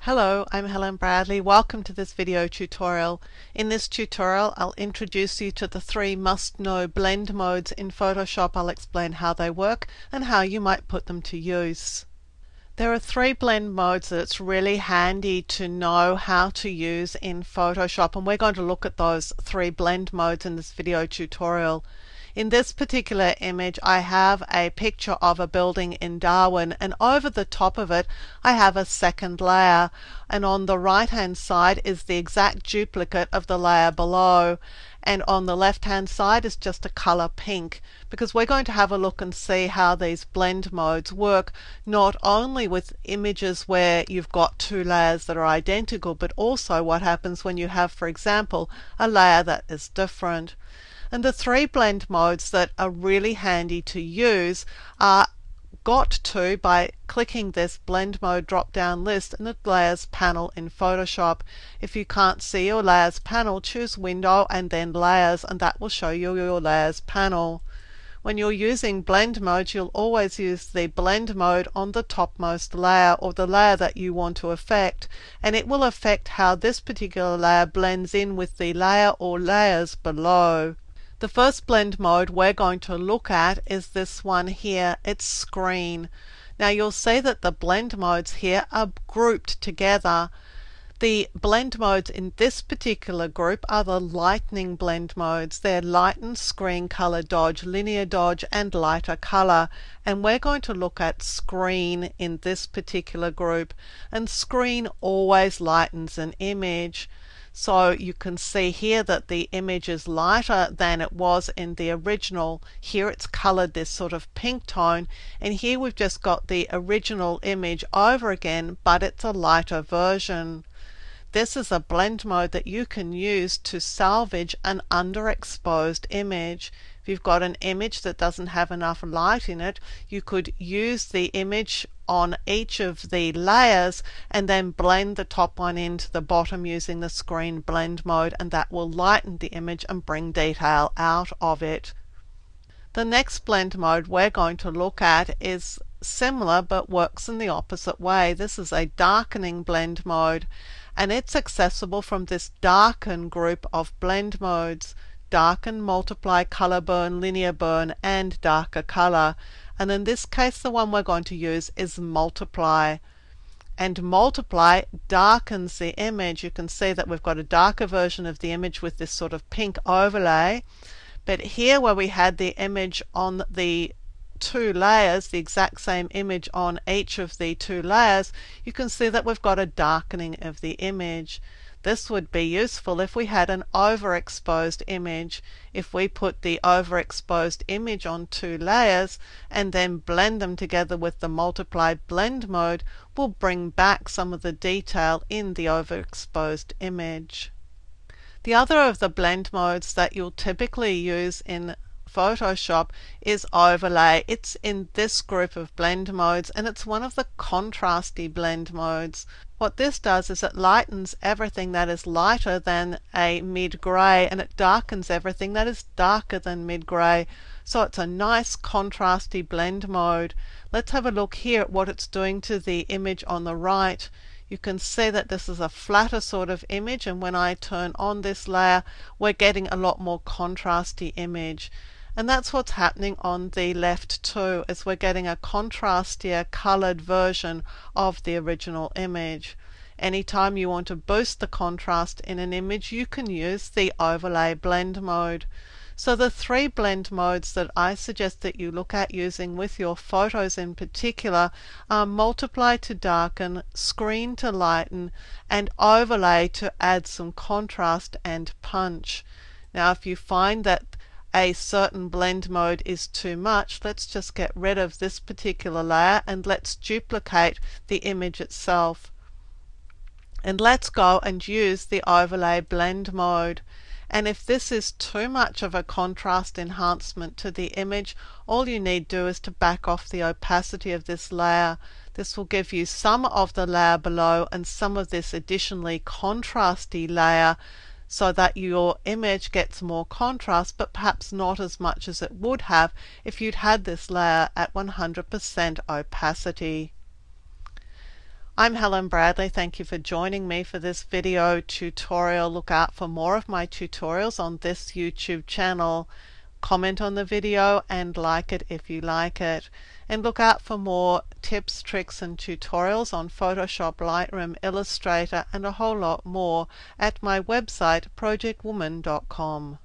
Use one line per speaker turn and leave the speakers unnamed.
Hello, I'm Helen Bradley. Welcome to this video tutorial. In this tutorial, I'll introduce you to the 3 must-know blend modes in Photoshop. I'll explain how they work and how you might put them to use. There are 3 blend modes that it's really handy to know how to use in Photoshop, and we're going to look at those 3 blend modes in this video tutorial. In this particular image, I have a picture of a building in Darwin, and over the top of it I have a second layer, and on the right hand side is the exact duplicate of the layer below, and on the left hand side is just a color pink, because we're going to have a look and see how these blend modes work, not only with images where you've got 2 layers that are identical, but also what happens when you have, for example, a layer that is different. And the 3 blend modes that are really handy to use are got to by clicking this blend mode drop down list in the layers panel in Photoshop. If you can't see your layers panel, choose window and then layers, and that will show you your layers panel. When you're using blend mode, you'll always use the blend mode on the topmost layer, or the layer that you want to affect, and it will affect how this particular layer blends in with the layer or layers below. The first blend mode we're going to look at is this one here. It's screen. Now you'll see that the blend modes here are grouped together. The blend modes in this particular group are the lightening blend modes. They're lighten, screen, color dodge, linear dodge, and lighter color. And we're going to look at screen in this particular group. And screen always lightens an image. So you can see here that the image is lighter than it was in the original. Here it's colored this sort of pink tone, and here we've just got the original image over again, but it's a lighter version. This is a blend mode that you can use to salvage an underexposed image. If you've got an image that doesn't have enough light in it, you could use the image on each of the layers and then blend the top one into the bottom using the screen blend mode, and that will lighten the image and bring detail out of it. The next blend mode we're going to look at is similar but works in the opposite way. This is a darkening blend mode, and it's accessible from this darken group of blend modes. Darken, multiply, color burn, linear burn, and darker color. And in this case the one we're going to use is multiply. And multiply darkens the image. You can see that we've got a darker version of the image with this sort of pink overlay. But here where we had the image on the 2 layers, the exact same image on each of the 2 layers, you can see that we've got a darkening of the image. This would be useful if we had an overexposed image. If we put the overexposed image on 2 layers and then blend them together with the multiply blend mode, we'll bring back some of the detail in the overexposed image. The other of the blend modes that you'll typically use in Photoshop is overlay. It's in this group of blend modes, and it's one of the contrasty blend modes. What this does is it lightens everything that is lighter than a mid-gray, and it darkens everything that is darker than mid-gray. So it's a nice contrasty blend mode. Let's have a look here at what it's doing to the image on the right. You can see that this is a flatter sort of image, and when I turn on this layer, we're getting a lot more contrasty image. And that's what's happening on the left too, is we're getting a contrastier colored version of the original image. Anytime you want to boost the contrast in an image, you can use the overlay blend mode. So the 3 blend modes that I suggest that you look at using with your photos in particular are multiply to darken, screen to lighten, and overlay to add some contrast and punch. Now if you find that a certain blend mode is too much, let's just get rid of this particular layer and let's duplicate the image itself. And let's go and use the overlay blend mode. And if this is too much of a contrast enhancement to the image, all you need to do is to back off the opacity of this layer. This will give you some of the layer below and some of this additionally contrasty layer, so that your image gets more contrast, but perhaps not as much as it would have if you'd had this layer at 100% opacity. I'm Helen Bradley. Thank you for joining me for this video tutorial. Look out for more of my tutorials on this YouTube channel. Comment on the video and like it if you like it. And look out for more tips, tricks and tutorials on Photoshop, Lightroom, Illustrator and a whole lot more at my website projectwoman.com.